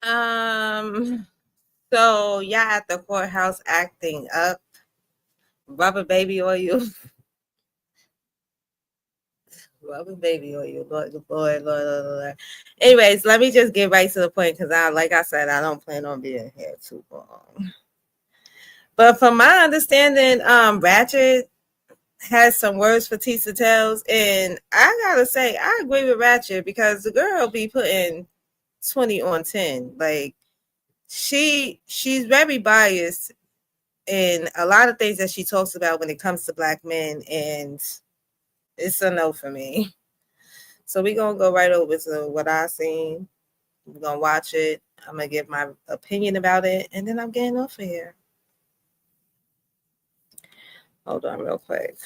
Um. So y'all at the courthouse acting up, rubber baby oil, rubber baby oil, Lord. Anyways, let me just get right to the point because like I said, I don't plan on being here too long. But from my understanding, Ratchet has some words for Tisa Tells, and I gotta say, I agree with Ratchet because the girl be putting 20 on 10. Like she's very biased in a lot of things that she talks about when it comes to Black men, and it's a no for me. So we're gonna go right over to what I seen. We're gonna watch it. I'm gonna give my opinion about it, and then I'm getting off of here. Hold on real quick.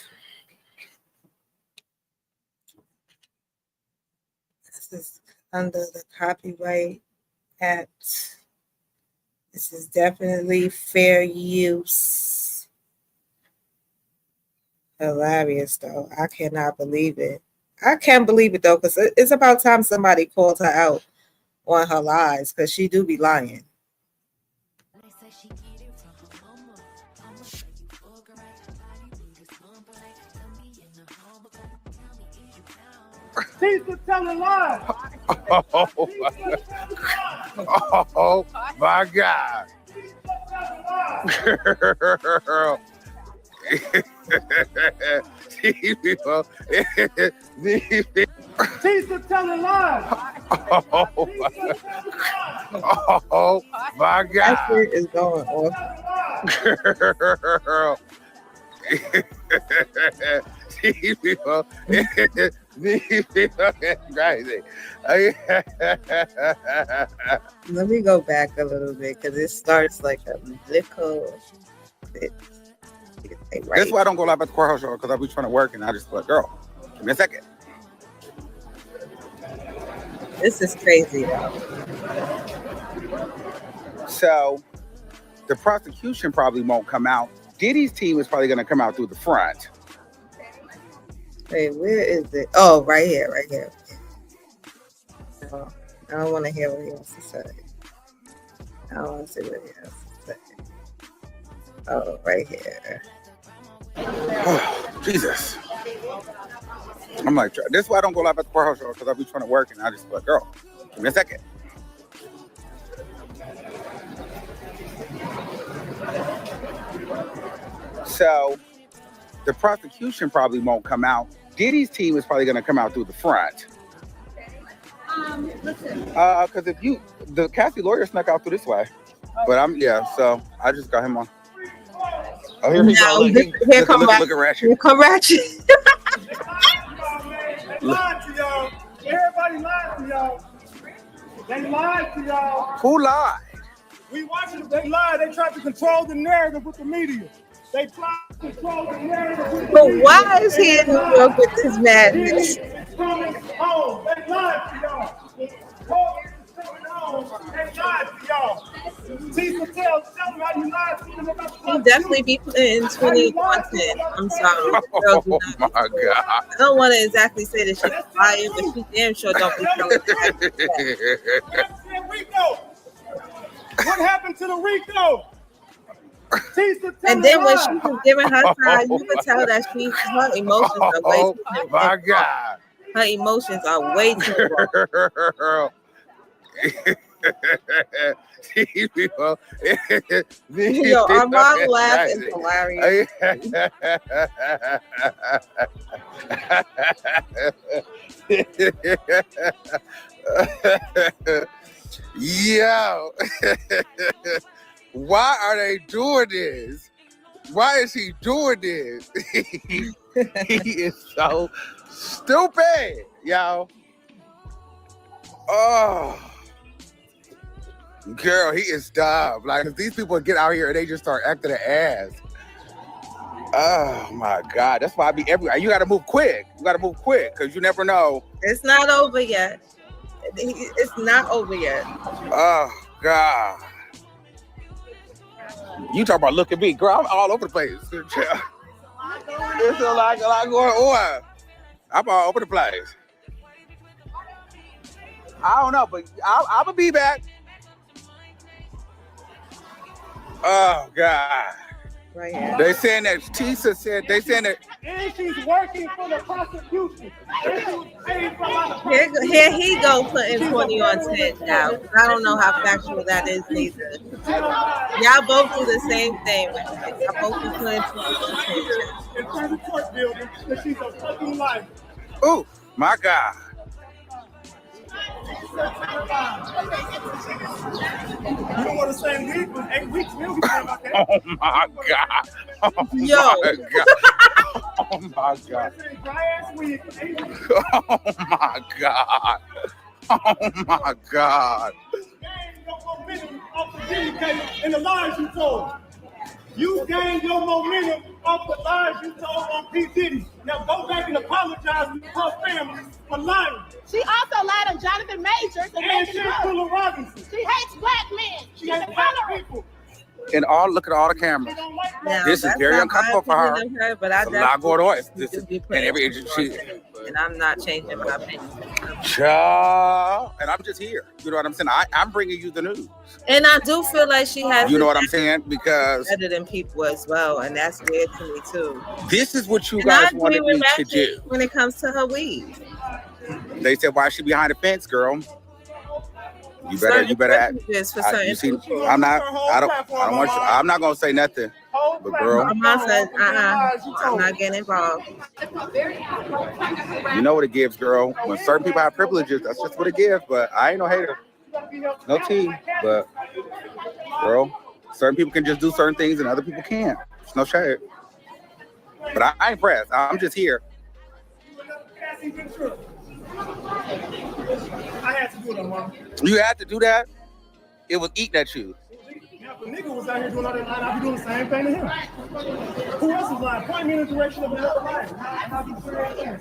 This is under the Copyright Act. This is definitely fair use. Hilarious though. I cannot believe it. I can't believe it though, because it's about time somebody called her out on her lies, because she do be lying. Tisa telling lies. Oh my God. Girl. Tisa telling lies. Oh my God. That shit is going off. Girl. These people crazy. Let me go back a little bit because it starts like a little bit. Right. That's why I don't go live at the courthouse show, because I be trying to work and I just like, girl, give me a second. This is crazy though. So the prosecution probably won't come out. Diddy's team is probably going to come out through the front. Wait, where is it? Oh, right here, right here. Oh, I don't want to hear what he has to say. I don't want to see what he has to say. Oh, right here. Oh, Jesus. I'm like, this is why I don't go live at the courthouse show, because I be trying to work and I just like, girl, give me a second. So the prosecution probably won't come out. Diddy's team is probably going to come out through the front. Because the Cassie lawyer snuck out through this way. But so I just got him on. Oh, here he goes. Here come Ratchet. Look at Ratchet. Here come Ratchet. They lied to y'all. Everybody lied to y'all. They lied to y'all. Who lied? We watching them. They lied. They tried to control the narrative with the media. They tried to control the narrative with the But media. why is he in New York with this madness? Coming home. They lied to y'all. Coming home. They lied to y'all. Tisa tell them how you lied to them about the He definitely be putting 20 content. I'm sorry. Oh my God. I don't want to exactly say that she's lying, but she damn sure don't be telling that. Rico. What happened to the Rico? And then when she was giving her time, you could tell that her emotions are way too Oh my God. Her emotions are way too Girl. These people. Yo, our mom laugh is hilarious. Yo. Why are they doing this? Why is he doing this? He is so stupid, yo. Oh, girl, he is dumb. Like, if these people get out here and they just start acting an ass. Oh my God, that's why I be everywhere. You got to move quick. You got to move quick because you never know. It's not over yet. It's not over yet. Oh God. You talk about look at me, girl. I'm all over the place. It's a lot going on. I'm all over the place. I don't know, but I'm gonna be back. Oh God. Right here. They saying that Tisa said they saying that. And she's working for the prosecution. And she was paid by the Here prosecution. he go putting 20 on 10, y'all. I don't know how factual that is neither. Y'all both do the same thing with me. Y'all both be putting 20 on 10. In front of the court building that she's a fucking liar. Oh my God. You don't want to say week, but 8 weeks, we'll be talking about that. Oh my God. Oh Yo. my God. Oh my God. Dry ass week, 8 weeks. Oh my God. Oh my God. Gain your momentum off the vindicator and the lies you told. You gained your momentum off the lies you told on P. Diddy. Now go back and apologize to her family for lying. She also lied on Jonathan Majors And she's full of Robinson. She hates black men. She hates black people. And all look at all the She cameras. don't like Now, This is that's very not uncomfortable my for her. opinion of her, but I It's a lot going on. This is, be and putting every 20 on she, 10, and I'm not changing my opinion. child, and I'm just here. You know what I'm saying? I'm bringing you the news. And I do feel like she has You know what I'm saying? Because better than people as well, and that's weird to me too. this is what you And I guys agree wanted with me to Ratchet do. when it comes to her weed. They said, "Why is she behind the fence, girl?" You better act. Privileges for You certain see, people. I'm not. I don't want you. I'm not gonna say nothing. But girl, My mom said, I'm not getting involved. you know what it gives, girl. When certain people have privileges, that's just what it gives. But I ain't no hater. No tea. But girl, certain people can just do certain things and other people can't. It's no shade. But I ain't pressed. I'm just here. I had to do it, Mom. You had to do that. It was eating at you. Now, if a nigga was out here doing all that lying, I'd be doing the same thing to him. Who else is lying? Point me in the direction of another lying. I'll be clear.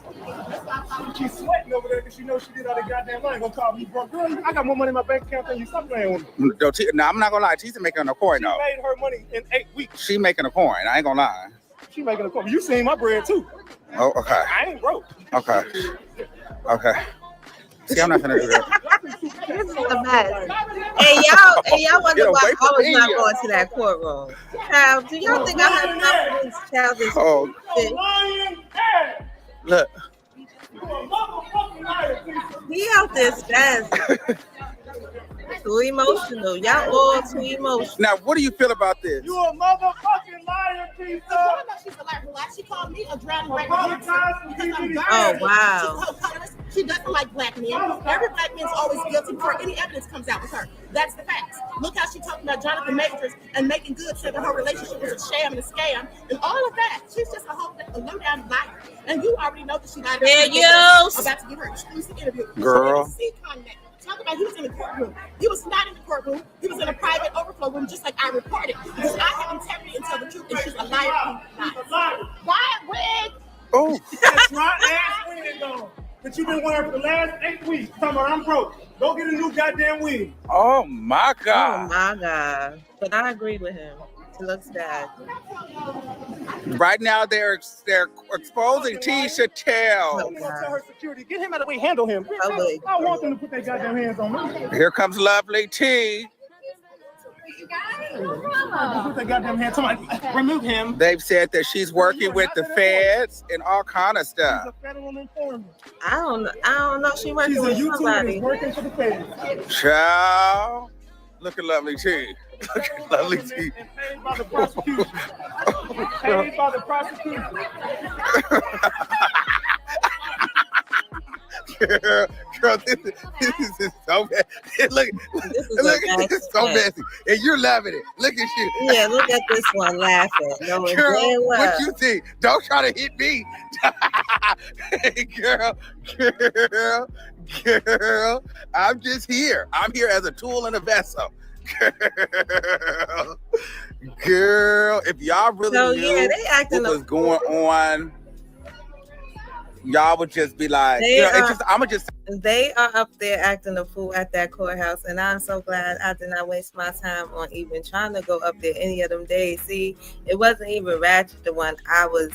She's sweating over there because she knows she did all the goddamn lying. Gonna call me broke. Girl, I got more money in my bank account than you. Stop playing with me. Now, I'm not gonna lie. Tisa making a coin She though. made her money in 8 weeks. She making a coin. I ain't gonna lie. She making a coin. You seen my bread too. Oh, okay. I ain't broke. Okay. Okay. See, I'm not gonna do that. This is a mess. And y'all wonder Get why away I was from not me. going to that courtroom. Child, do y'all think I have confidence? Child, this Oh, shit. Lying ass. look. You a motherfucking liar, Tisa. He out there spazzing. Too emotional. Y'all all too emotional. Now, what do you feel about this? You a motherfucking liar, Tisa. I know she's a liar. Why she called me a drowning rat? Apologize for Because I'm being dark. Oh, wow. She's a whole colorist. She doesn't like black men. Every black man's always guilty before any evidence comes out with her. That's the facts. Look how she talking about Jonathan Majors and making good, saying that her relationship was a sham and a scam and all of that. She's just a low-down liar. And you already know that she lied. There you About to give her an exclusive interview. Girl. Talk about he was in the courtroom. He was not in the courtroom. He was in a private overflow room, just like I reported. Because I have integrity and tell the truth, and she's a liar. She's a liar. Why wig? Oh, That's right, ass wig on. But you've been wearing for the last 8 weeks. Talking about I'm broke. Go get a new goddamn wig. oh my Oh God. my God. But I agree with him. It looks bad. Right now, they're exposing Tisha Oh, Tell. I'm gonna tell her security. Get him out of the way. Handle him. Oh, wait. I want them to put their goddamn hands on me. Here comes Lovely T. Put their goddamn hands on me. Remove him. They've said that she's working with the feds and all kind of She's stuff. a federal informant. I don't know. She She's working a with YouTuber somebody. that's working for the feds. Child, look at Lovely T. Look at Lovely T. And paid by the prosecution. Paid by the prosecution. Girl, this is so bad. Look, This is look, a this is so mess. messy. And you're loving it. Look at you. Yeah, look at this one laughing. Knowing Girl, damn well. what you think? Don't try to hit me. Girl, I'm just here. I'm here as a tool in a vessel. Girl, if y'all really So knew yeah, they acting what was going on, y'all would just be like, They are- I'ma just They are up there acting a fool at that courthouse, and I'm so glad I did not waste my time on even trying to go up there any of them days. See, it wasn't even Ratchet the one I was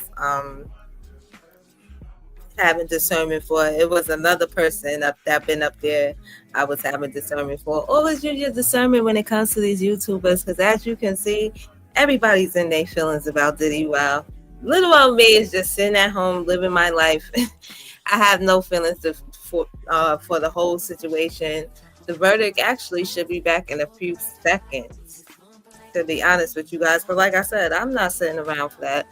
having discernment for. It was another person that been up there I was having discernment for. Always use your discernment when it comes to these YouTubers, because as you can see, everybody's in their feelings about Diddy. Wow. Little old me is just sitting at home living my life. I have no feelings for the whole situation. The verdict actually should be back in a few seconds, to be honest with you guys. But like I said, I'm not sitting around for that.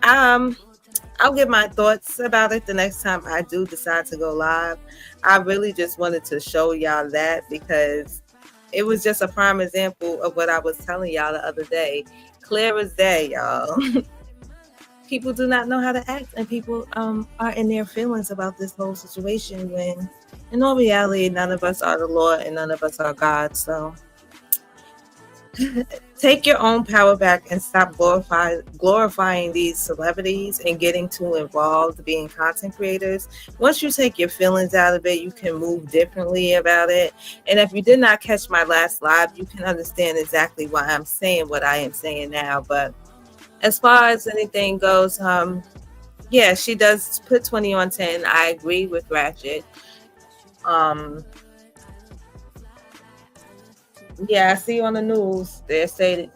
I'll give my thoughts about it the next time I do decide to go live. I really just wanted to show y'all that because it was just a prime example of what I was telling y'all the other day. Clear as day, y'all. People do not know how to act, and people are in their feelings about this whole situation when in all reality, none of us are the Lord and none of us are God. So take your own power back and stop glorifying these celebrities and getting too involved being content creators. Once you take your feelings out of it, you can move differently about it. And if you did not catch my last live, you can understand exactly why I'm saying what I am saying now. But as far as anything goes, yeah, she does put 20 on 10. I agree with Ratchet. Yeah, I see on the news they're saying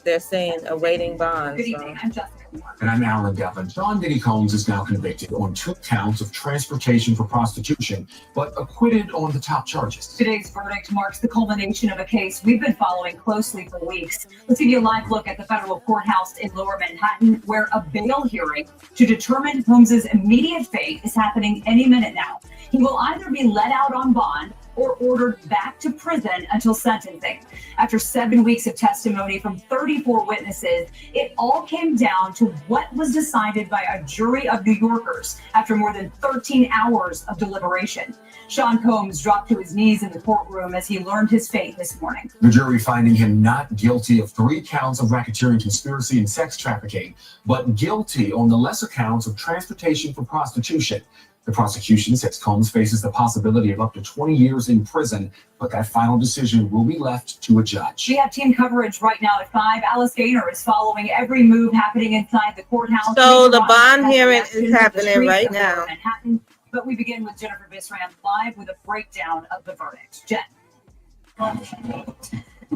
awaiting bond. Good evening. I'm Jessica. And I'm Alan Devlin. Sean Diddy Combs is now convicted on 2 counts of transportation for prostitution, but acquitted on the top charges. Today's verdict marks the culmination of a case we've been following closely for weeks. Let's give you a live look at the federal courthouse in Lower Manhattan, where a bail hearing to determine Combs' immediate fate is happening any minute now. He will either be let out on bond or ordered back to prison until sentencing. After 7 weeks of testimony from 34 witnesses, it all came down to what was decided by a jury of New Yorkers after more than 13 hours of deliberation. Sean Combs dropped to his knees in the courtroom as he learned his fate this morning. The jury finding him not guilty of 3 counts of racketeering, conspiracy, and sex trafficking, but guilty on the lesser counts of transportation for prostitution. The prosecution says Combs faces the possibility of up to 20 years in prison, but that final decision will be left to a judge. We have team coverage right now at 5. Alice Gaynor is following every move happening inside the courthouse. So the bond hearing is happening right now. Manhattan, but we begin with Jennifer Visram live with a breakdown of the verdict. Jen.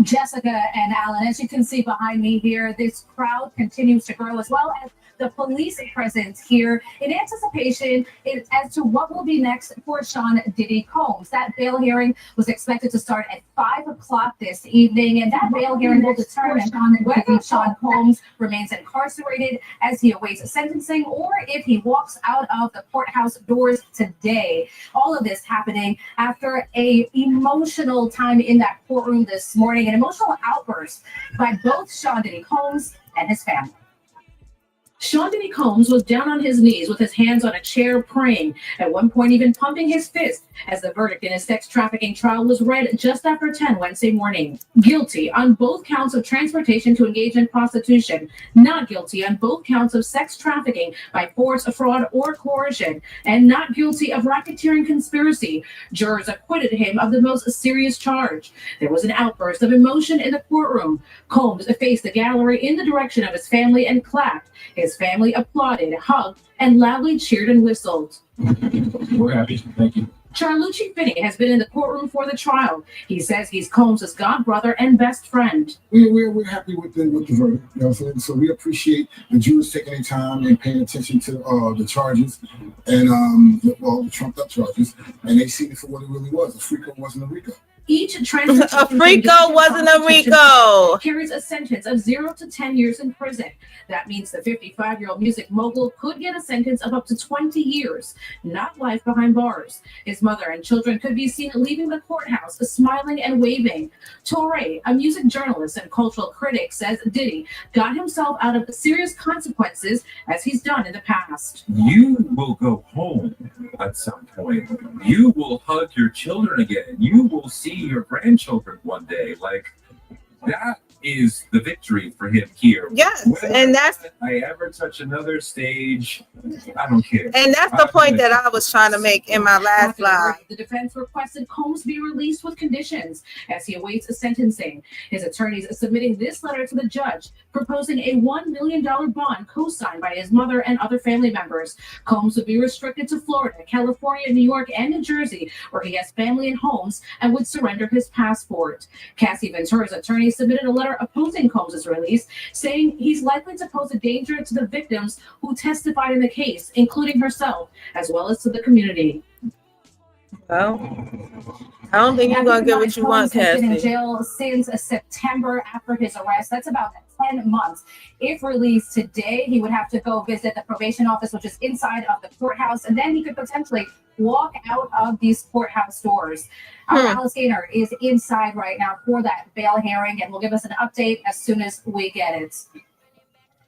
Jessica and Alan, as you can see behind me here, this crowd continues to grow, as well as the police presence here in anticipation as to what will be next for Sean Diddy Combs. That bail hearing was expected to start at 5 o'clock this evening, and that bail hearing will determine whether Sean Combs remains incarcerated as he awaits sentencing or if he walks out of the courthouse doors today. All of this happening after a emotional time in that courtroom this morning, an emotional outburst by both Sean Diddy Combs and his family. Sean Diddy Combs was down on his knees with his hands on a chair praying, at one point even pumping his fist as the verdict in his sex trafficking trial was read just after 10 Wednesday morning. Guilty on both counts of transportation to engage in prostitution, not guilty on both counts of sex trafficking by force, fraud, or coercion, and not guilty of racketeering conspiracy. Jurors acquitted him of the most serious charge. There was an outburst of emotion in the courtroom. Combs faced the gallery in the direction of his family and clapped. His family applauded, hugged, and loudly cheered and whistled. We're happy. Thank you. Charlucci Finney has been in the courtroom for the trial. He says he's Combs' godbrother and best friend. We're happy with the verdict. You know what I'm saying? So we appreciate the jurors taking their time and paying attention to the charges and the trumped up charges, and they seen it for what it really was. A freako wasn't a RICO. Each A freako wasn't a RICO. Carries a sentence of 0 to 10 years in prison. That means the 55-year-old music mogul could get a sentence of up to 20 years, not life behind bars. His mother and children could be seen leaving the courthouse, smiling and waving. Torre, a music journalist and cultural critic, says Diddy got himself out of serious consequences as he's done in the past. You will go home at some point. You will hug your children again. You will see your grandchildren one day. Like, that is the victory for him here. Yes, Whether and that's I ever touch another stage I don't care. And that's the point that I was trying to make in my last live. The defense requested Combs be released with conditions as he awaits a sentencing. His attorneys are submitting this letter to the judge, proposing a $1 million bond co-signed by his mother and other family members. Combs would be restricted to Florida, California, New York, and New Jersey, where he has family and homes, and would surrender his passport. Cassie Ventura's attorney submitted a letter opposing Combs' release, saying he's likely to pose a danger to the victims who testified in the case, including herself, as well as to the community. Well, I don't think you're going to get what you want, Combs has been in Cassie. jail since September after his arrest. That's about 10 months. If released today, he would have to go visit the probation office, which is inside of the courthouse, and then he could potentially walk out of these courthouse doors. Alice Gaynor is inside right now for that bail hearing, and will give us an update as soon as we get it.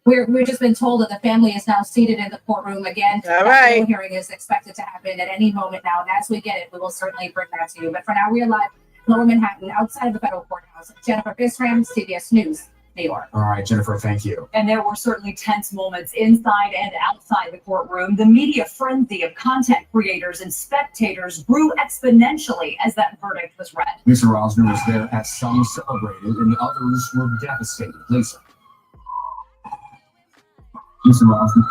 We've just been told that the family is now seated in the courtroom again. All right. The bail hearing is expected to happen at any moment now, and as we get it, we will certainly bring that to you. But for now, we are live in Lower Manhattan, outside of the federal courthouse. Jennifer Bisram, CBS News, New York. All right, Jennifer, thank you. And there were certainly tense moments inside and outside the courtroom. The media frenzy of content creators and spectators grew exponentially as that verdict was read. Lisa Rosner was there as some celebrated and others were devastated. Lisa. Lisa Rosner.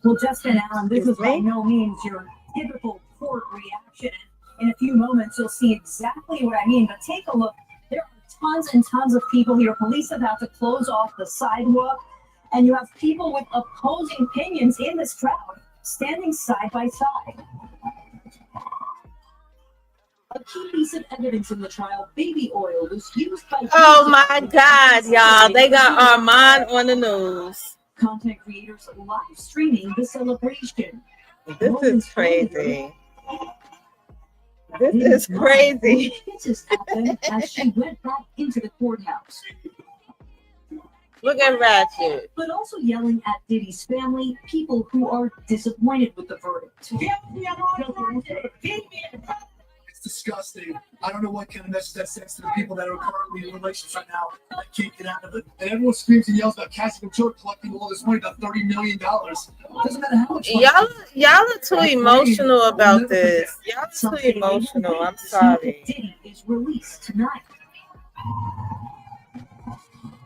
Well, Justin Allen, this is by no means your typical court reaction. In a few moments, you'll see exactly what I mean. But take a look. There are tons and tons of people here. Police have had to close off the sidewalk. And you have people with opposing opinions in this crowd standing side by side. A key piece of evidence in the trial, baby oil, was used by... Oh my God, y'all. They got Armand on the news. Content creators live streaming the celebration. This is crazy. This is crazy. This happened as she went back into the courthouse. Look at Ratchet. But also yelling at Diddy's family, people who are disappointed with the verdict. It's disgusting. I don't know what kind of message that sends to the people that are currently in relationships right now that can't get out of it. And everyone screams and yells about Cassie Ventura collecting all this money, about $30 million. It doesn't matter how much money. Y'all are too emotional about this. Y'all too emotional. I'm sorry. Diddy is released tonight.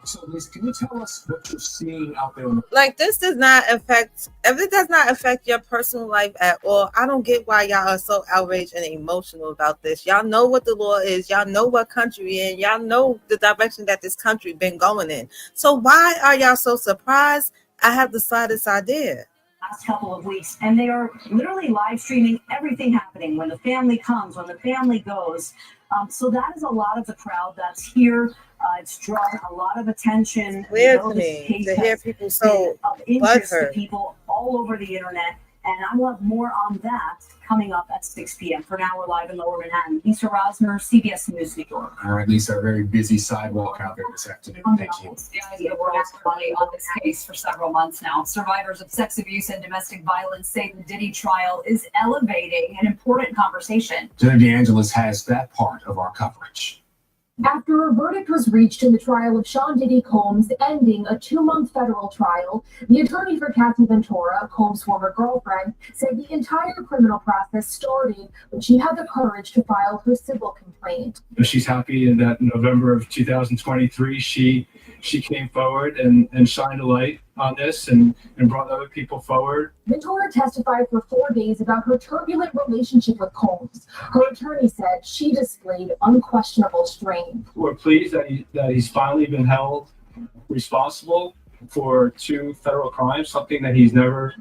So, Lisa, can you tell us what you're seeing out there? Like, this does not affect, if it does not affect your personal life at all, I don't get why y'all are so outraged and emotional about this. Y'all know what the law is. Y'all know what country we're in. Y'all know the direction that this country been going in. So why are y'all so surprised? I have the slightest idea. Last couple of weeks, and they are literally live streaming everything happening when the family comes, when the family goes. So that is a lot of the crowd that's here. It's drawn a lot of attention. Weird to me to hear people so interest to butthurt. people all over the internet, and I will have more on that coming up at 6 p.m. For now, we're live in Lower Manhattan. Lisa Rosner, CBS News, New York. All right, Lisa, a very busy sidewalk out there this afternoon. Thank you. The world's money on this case for several months now. Survivors of sex abuse and domestic violence say the Diddy trial is elevating an important conversation. Jenna DeAngelis has that part of our coverage. After a verdict was reached in the trial of Sean Diddy Combs, ending a 2-month federal trial, the attorney for Cassie Ventura, Combs' former girlfriend, said the entire criminal process started when she had the courage to file her civil complaint. She's happy that in November of 2023, she came forward and shined a light on this and brought other people forward. Ventura testified for 4 days about her turbulent relationship with Combs. Her attorney said she displayed unquestionable strength. We're pleased that he's finally been held responsible for 2 federal crimes, something that he's never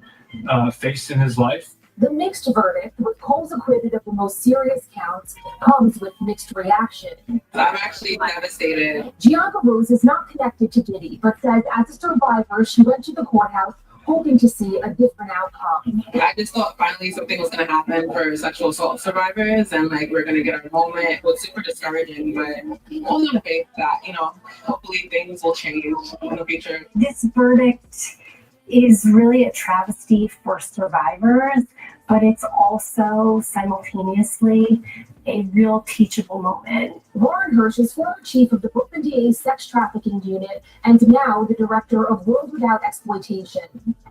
faced in his life. The mixed verdict, with Combs acquitted of the most serious counts, comes with mixed reaction. I'm actually devastated. Gianca Rose is not connected to Diddy, but says as a survivor, she went to the courthouse hoping to see a different outcome. I just thought finally something was going to happen for sexual assault survivors and like we're going to get our moment. It was super discouraging, but hold on faith that, hopefully things will change in the future. This verdict is really a travesty for survivors, but it's also simultaneously a real teachable moment. Warren Hirsch is former chief of the Brooklyn DA's sex trafficking unit and now the director of World Without Exploitation.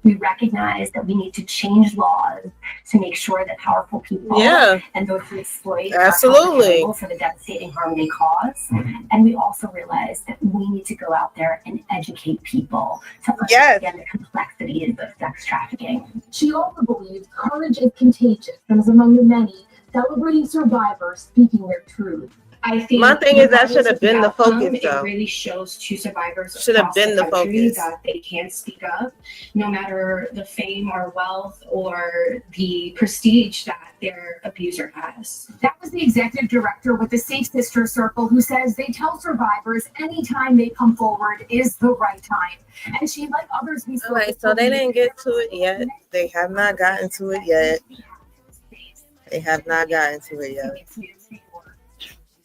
We recognize that we need to change laws to make sure that powerful people and those who exploit are held accountable for the devastating harm they cause. And we also realize that we need to go out there and educate people to understand the complexities of sex trafficking. She also believes courage is contagious and is among the many celebrating survivors speaking their truth. I think my thing is that should have been the focus, though. It really shows to survivors should have been the focus that they can speak up, no matter the fame or wealth or the prestige that their abuser has. That was the executive director with the Safe Sister Circle, who says they tell survivors anytime they come forward is the right time. And she, like others, we all right, so they didn't get to it yet. They have not gotten to it yet. They have not gotten to it yet.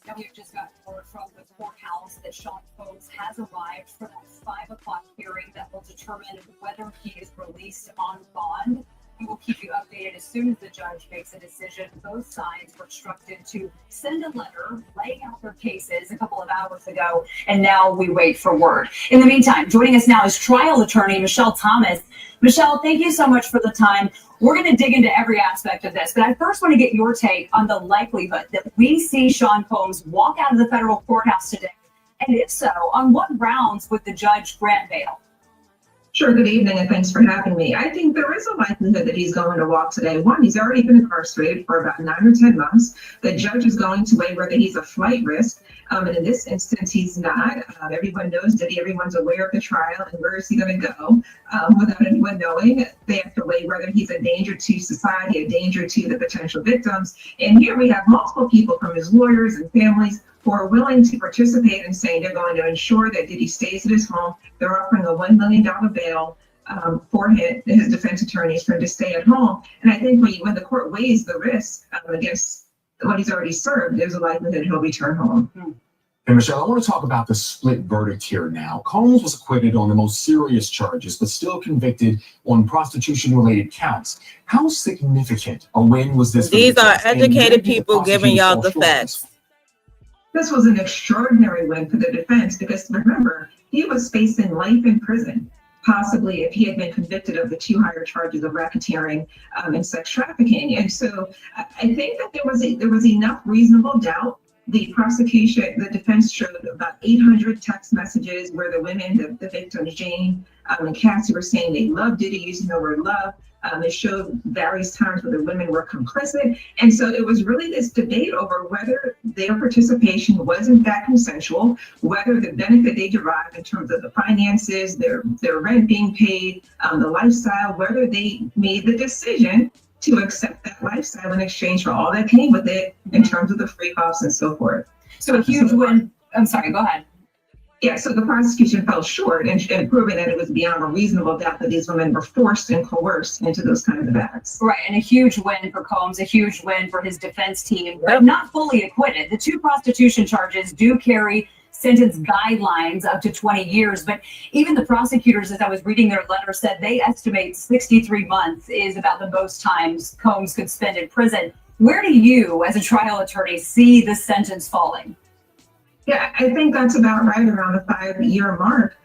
And we've just got word from the courthouse that Sean Combs has arrived for that 5 o'clock hearing that will determine whether he is released on bond. We will keep you updated as soon as the judge makes a decision. Both sides were instructed to send a letter laying out their cases a couple of hours ago, and now we wait for word. In the meantime, joining us now is trial attorney Michelle Thomas. Michelle, thank you so much for the time. We're going to dig into every aspect of this, but I first want to get your take on the likelihood that we see Sean Combs walk out of the federal courthouse today. And if so, on what grounds would the judge grant bail? Sure. Good evening, and thanks for having me. I think there is a likelihood that he's going to walk today. One, he's already been incarcerated for about 9 or 10 months. The judge is going to weigh whether he's a flight risk. And in this instance, he's not. Everyone knows Diddy. Everyone's aware of the trial, and where is he going to go without anyone knowing? They have to weigh whether he's a danger to society, a danger to the potential victims. And here we have multiple people from his lawyers and families who are willing to participate and saying they're going to ensure that Diddy stays at his home. They're offering a $1 million bail for his defense attorneys for him to stay at home. And I think when the court weighs the risk against what he's already served, there's a likelihood he'll return home. And Michelle, I want to talk about the split verdict here now. Combs was acquitted on the most serious charges, but still convicted on prostitution-related counts. How significant a win was this? These are educated people giving y'all the facts. This was an extraordinary win for the defense because, remember, he was facing life in prison, possibly if he had been convicted of the 2 higher charges of racketeering and sex trafficking. And so I think that there was enough reasonable doubt. The prosecution, the defense showed about 800 text messages where the women, the victims, Jane and Cassie, were saying they loved Diddy, using the word love. It showed various times where the women were complicit. And so it was really this debate over whether their participation was in fact consensual, whether the benefit they derived in terms of the finances, their rent being paid, the lifestyle, whether they made the decision to accept that lifestyle in exchange for all that came with it in terms of the free offs and so forth. So a huge win. I'm sorry, go ahead. Yeah, so the prosecution fell short in proving that it was beyond a reasonable doubt that these women were forced and coerced into those kinds of acts. Right, and a huge win for Combs, a huge win for his defense team, but not fully acquitted. The 2 prostitution charges do carry sentence guidelines up to 20 years, but even the prosecutors, as I was reading their letter, said they estimate 63 months is about the most times Combs could spend in prison. Where do you, as a trial attorney, see the sentence falling? Yeah, I think that's about right around the 5-year mark.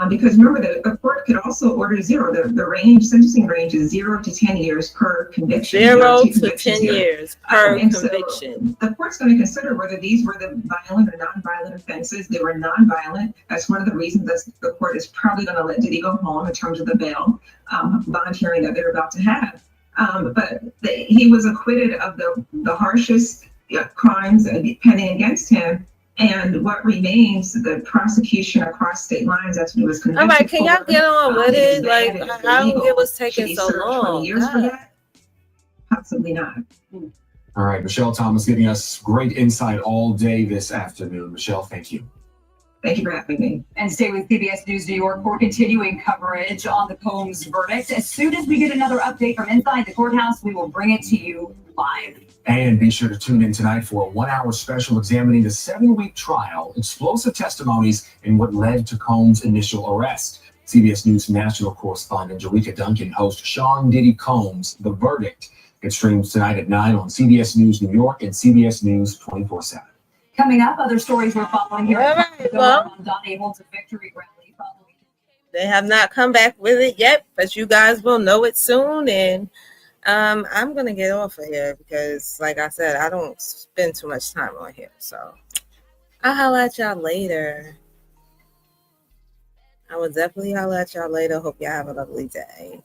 Because remember, the court could also order 0. The sentencing range is 0 to 10 years per conviction. 0 to 10 years per conviction. So the court's going to consider whether these were the violent or non-violent offenses. They were non-violent. That's one of the reasons that the court is probably going to let Diddy go home in terms of the bail bond hearing that they're about to have. But he was acquitted of the harshest crimes pending against him. And what remains, the prosecution across state lines, that's what it was convicted. All right, can y'all get on with it? Like, how it was taking so long? Years for that? Possibly not. All right, Michelle Thomas giving us great insight all day this afternoon. Michelle, thank you. Thank you for having me. And stay with CBS News New York for continuing coverage on the Combs verdict. As soon as we get another update from inside the courthouse, we will bring it to you live. And be sure to tune in tonight for a 1-hour special examining the 7-week trial, explosive testimonies, and what led to Combs' initial arrest. CBS News national correspondent Jerika Duncan hosts Sean Diddy Combs, The Verdict. It streams tonight at 9 on CBS News New York and CBS News 24/7. Coming up, other stories we're following here. All right, well. Donnie holds a victory rally following They have not come back with it yet, but you guys will know it soon. And I'm going to get off of here because, like I said, I don't spend too much time on here. So I'll holler at y'all later. I will definitely holler at y'all later. Hope y'all have a lovely day.